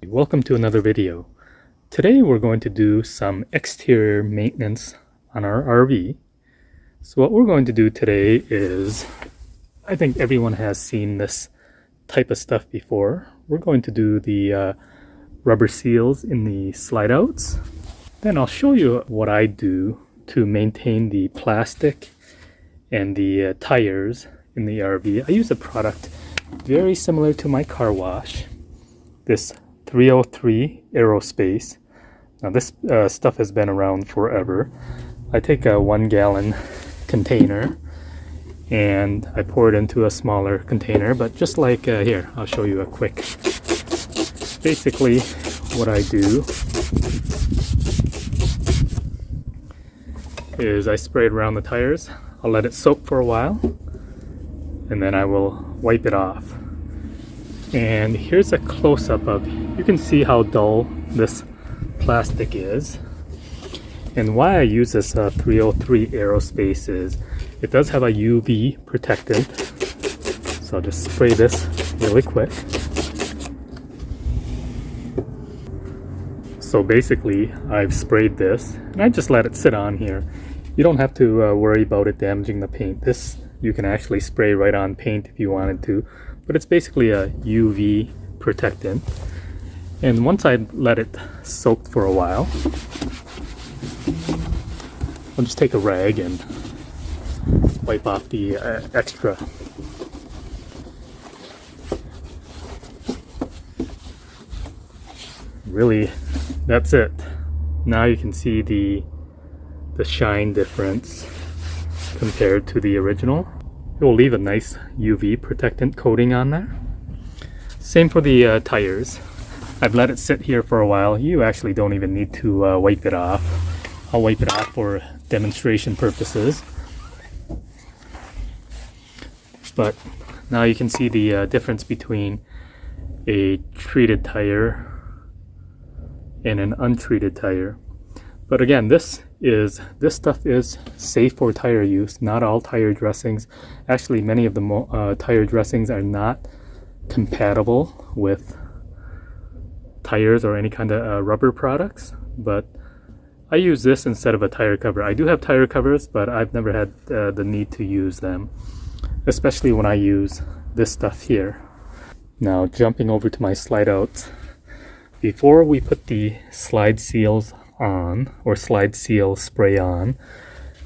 Welcome to another video. Today we're going to do some exterior maintenance on our RV. So what we're going to do today is, I think everyone has seen this type of stuff before. We're going to do the rubber seals in the slide outs. Then I'll show you what I do to maintain the plastic and the tires in the RV. I use a product very similar to my car wash. This 303 Aerospace. Now this stuff has been around forever. I take a 1 gallon container and I pour it into a smaller container, but just like here, I'll show you a quick. Basically what I do is I spray it around the tires. I'll let it soak for a while and then I will wipe it off. And here's a close-up of, you can see how dull this plastic is. And why I use this 303 Aerospace is it does have a UV protectant. So I'll just spray this really quick. So basically I've sprayed this and I just let it sit on here. You don't have to worry about it damaging the paint. This you can actually spray right on paint if you wanted to. But it's basically a UV protectant. And once I let it soak for a while, I'll just take a rag and wipe off the extra. Really, that's it. Now you can see the shine difference compared to the original. It will leave a nice UV protectant coating on there. Same for the tires. I've let it sit here for a while. You actually don't even need to wipe it off. I'll wipe it off for demonstration purposes. But now you can see the difference between a treated tire and an untreated tire. But again, this stuff is safe for tire use. Not all tire dressings. Actually, many of the tire dressings are not compatible with tires or any kind of rubber products. But I use this instead of a tire cover. I do have tire covers, but I've never had the need to use them, especially when I use this stuff here. Now, jumping over to my slide outs. Before we put the slide seals on, or slide seal spray on,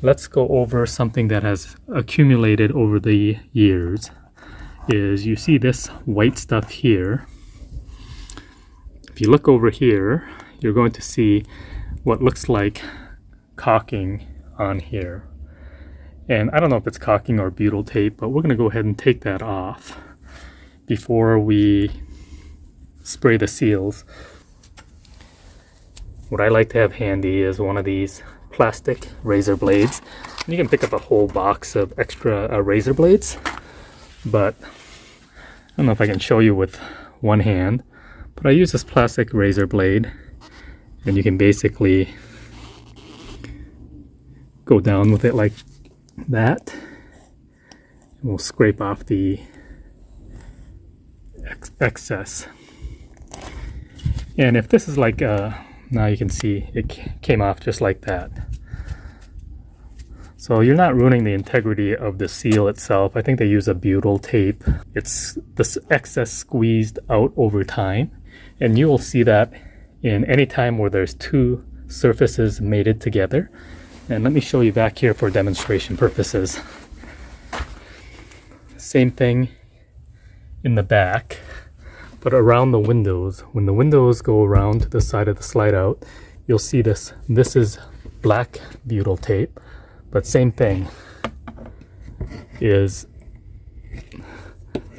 let's go over something that has accumulated over the years. Is you see this white stuff here. If you look over here, you're going to see what looks like caulking on here. And I don't know if it's caulking or butyl tape, but we're going to go ahead and take that off before we spray the seals. What I like to have handy is one of these plastic razor blades. And you can pick up a whole box of extra razor blades, but I don't know if I can show you with one hand, but I use this plastic razor blade and you can basically go down with it like that. And we'll scrape off the excess. And if this is like now you can see it came off just like that. So you're not ruining the integrity of the seal itself. I think they use a butyl tape. It's this excess squeezed out over time. And you will see that in any time where there's two surfaces mated together. And let me show you back here for demonstration purposes. Same thing in the back. But around the windows, when the windows go around to the side of the slide out, you'll see this. This is black butyl tape, but same thing is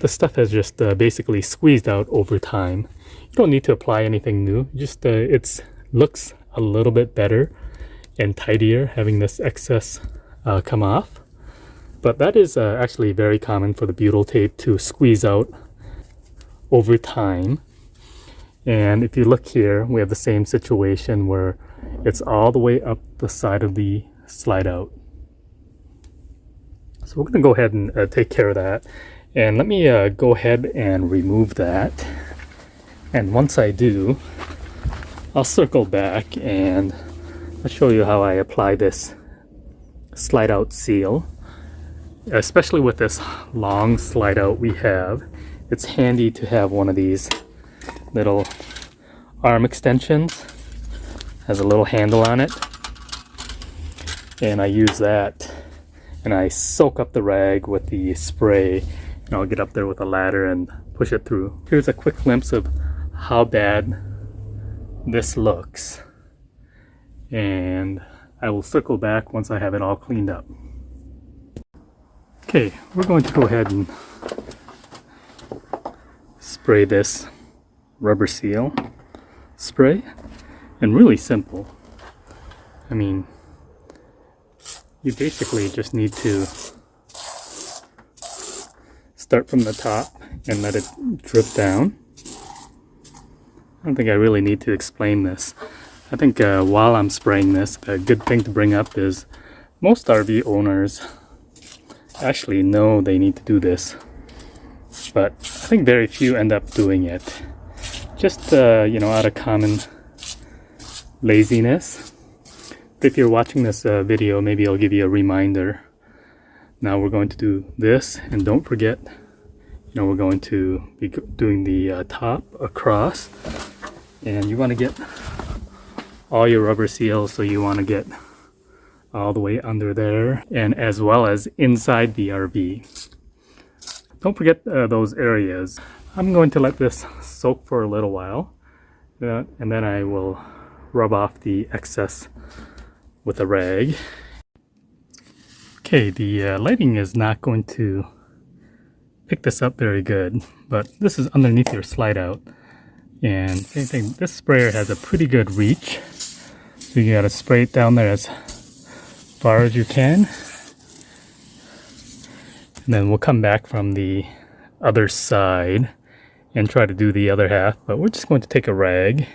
the stuff has just basically squeezed out over time. You don't need to apply anything new. Just it looks a little bit better and tidier having this excess come off. But that is actually very common for the butyl tape to squeeze out over time. And if you look here, we have the same situation where it's all the way up the side of the slide out. So we're going to go ahead and take care of that. And let me go ahead and remove that. And once I do, I'll circle back and I'll show you how I apply this slide out seal. Especially with this long slide out we have, it's handy to have one of these little arm extensions. Has a little handle on it, and I use that and I soak up the rag with the spray, and I'll get up there with a ladder and push it through. Here's a quick glimpse of how bad this looks, and I will circle back once I have it all cleaned up. Okay, we're going to go ahead and spray this rubber seal spray, and really simple. I mean, you basically just need to start from the top and let it drip down. I don't think I really need to explain this. I think while I'm spraying this, a good thing to bring up is most RV owners actually know they need to do this, but I think very few end up doing it. Just you know, out of common laziness. If you're watching this video, maybe I'll give you a reminder. Now we're going to do this, and don't forget, you know, we're going to be doing the top across, and you want to get all your rubber seals, so you want to get all the way under there, and as well as inside the RV. Don't forget those areas. I'm going to let this soak for a little while, and then I will rub off the excess with a rag. Okay, the lighting is not going to pick this up very good, but this is underneath your slide out, and same thing, this sprayer has a pretty good reach, so you gotta spray it down there as far as you can, and then we'll come back from the other side and try to do the other half. But we're just going to take a rag,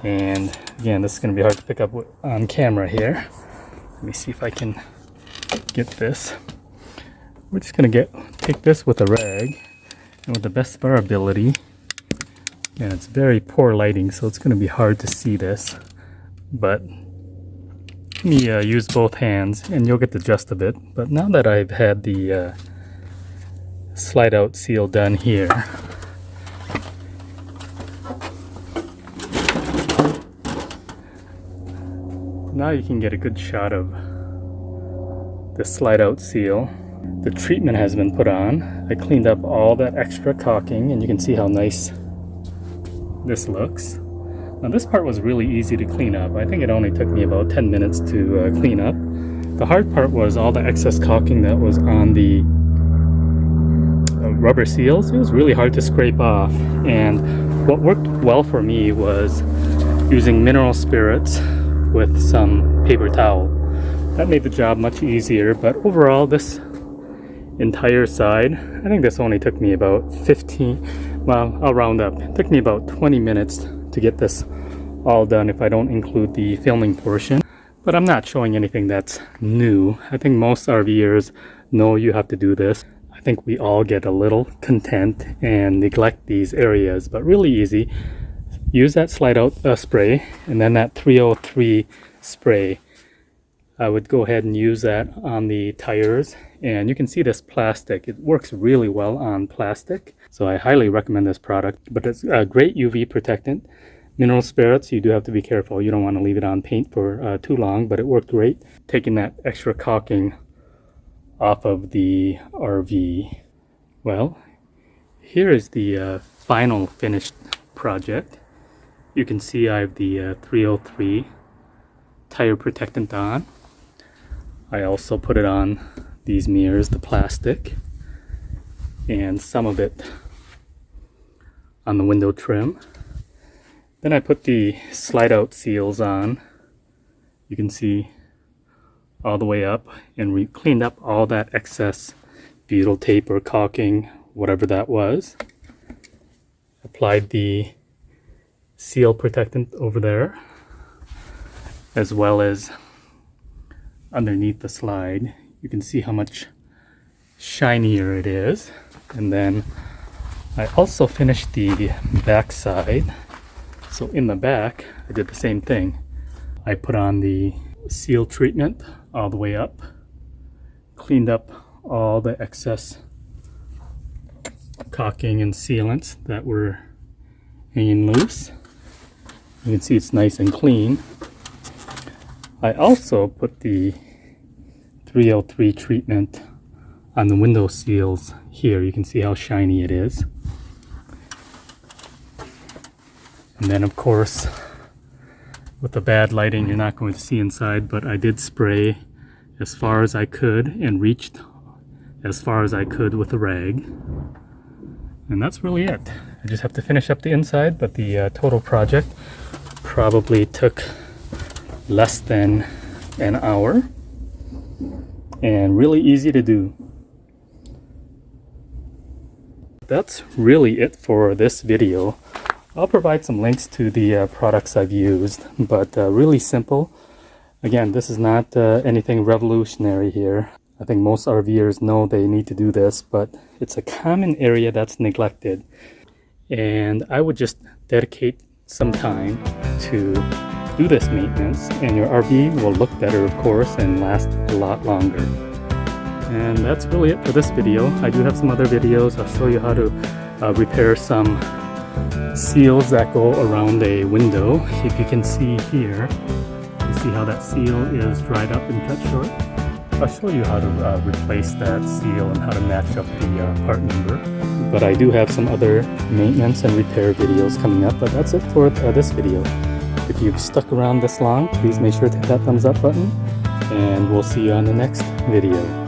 and again, this is going to be hard to pick up on camera here. Let me see if I can get this. We're just going to take this with a rag, and with the best of our ability, and it's very poor lighting, so it's going to be hard to see this, but let me use both hands and you'll get the gist of it. But now that I've had the slide out seal done here, now you can get a good shot of the slide out seal. The treatment has been put on. I cleaned up all that extra caulking, and you can see how nice this looks. Now this part was really easy to clean up. I think it only took me about 10 minutes to clean up. The hard part was all the excess caulking that was on the rubber seals. It was really hard to scrape off, and what worked well for me was using mineral spirits with some paper towel. That made the job much easier, but overall this entire side, I think this only took me about 15, well, I'll round up. It took me about 20 minutes to get this all done if I don't include the filming portion. But I'm not showing anything that's new. I think most RVers know you have to do this. I think we all get a little content and neglect these areas, but really easy. Use that slide out spray, and then that 303 spray. I would go ahead and use that on the tires, and you can see this plastic. It works really well on plastic, so I highly recommend this product. But it's a great UV protectant. Mineral spirits, you do have to be careful. You don't want to leave it on paint for too long, but it worked great. Taking that extra caulking off of the RV. Well, here is the final finished project. You can see I have the 303 tire protectant on. I also put it on these mirrors, the plastic, and some of it on the window trim. Then I put the slide out seals on. You can see all the way up, and we cleaned up all that excess butyl tape or caulking, whatever that was. Applied the seal protectant over there, as well as underneath the slide. You can see how much shinier it is. And then I also finished the back side. So in the back, I did the same thing. I put on the seal treatment all the way up, cleaned up all the excess caulking and sealants that were hanging loose. You can see it's nice and clean. I also put the 303 treatment on the window seals here. You can see how shiny it is. And then of course, with the bad lighting, you're not going to see inside, but I did spray as far as I could and reached as far as I could with a rag. And that's really it. I just have to finish up the inside, but the total project probably took less than an hour and really easy to do. That's really it for this video. I'll provide some links to the products I've used, but really simple. Again, this is not anything revolutionary here. I think most RVers know they need to do this, but it's a common area that's neglected. And I would just dedicate some time to do this maintenance, and your RV will look better, of course, and last a lot longer. And that's really it for this video. I do have some other videos. I'll show you how to repair some seals that go around a window. If you can see here, you see how that seal is dried up and cut short. I'll show you how to replace that seal and how to match up the part number. But I do have some other maintenance and repair videos coming up, but that's it for this video. If you've stuck around this long, please make sure to hit that thumbs up button, and we'll see you on the next video.